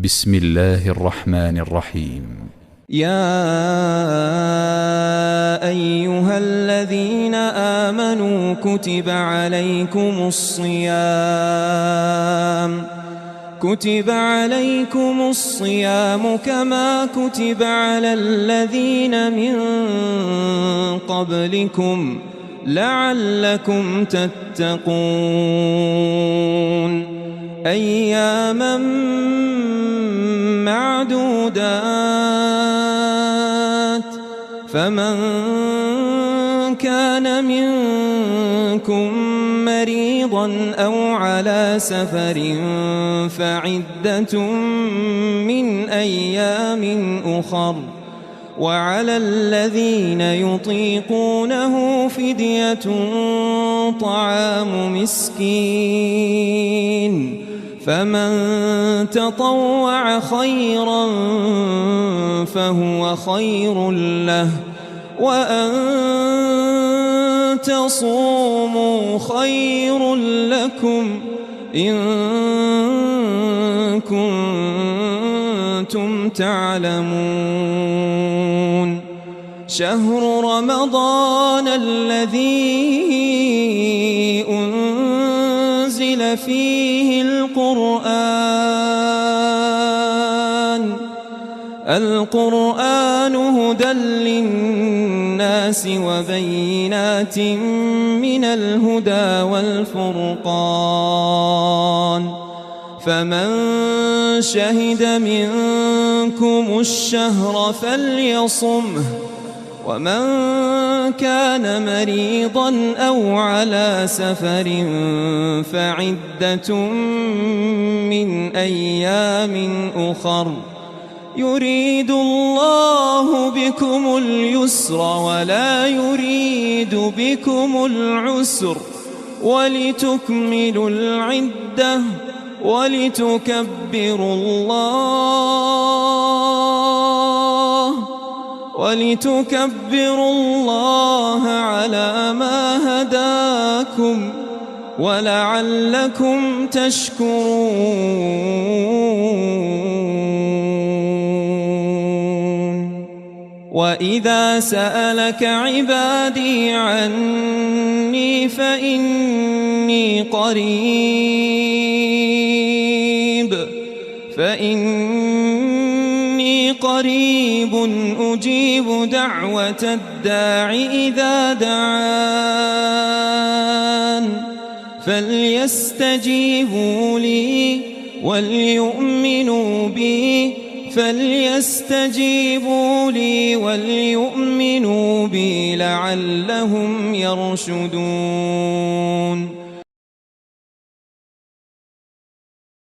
بسم الله الرحمن الرحيم. يا أيها الذين آمنوا كتب عليكم الصيام كما كتب على الذين من قبلكم لعلكم تتقون أياما معدودات فمن كان منكم مريضا أو على سفر فعدة من أيام أخر وعلى الذين يطيقونه فدية طعام مسكين فمن تطوع خيرا فهو خير له وأن تصوموا خير لكم إن كنتم تعلمون شهر رمضان الذي أنزل فيه القرآن هدى للناس وبينات من الهدى والفرقان فمن شهد منكم الشهر فليصمه ومن كان مريضا أو على سفر فعدة من أيام أخر يريد الله بكم اليسر ولا يريد بكم العسر ولتكملوا العدة ولتكبروا الله على ما هداكم ولعلكم تشكرون وإذا سألك عبادي عني فإني قريب أجيب دعوة الداع إذا دعان فليستجيبوا لي وليؤمنوا بي لعلهم يرشدون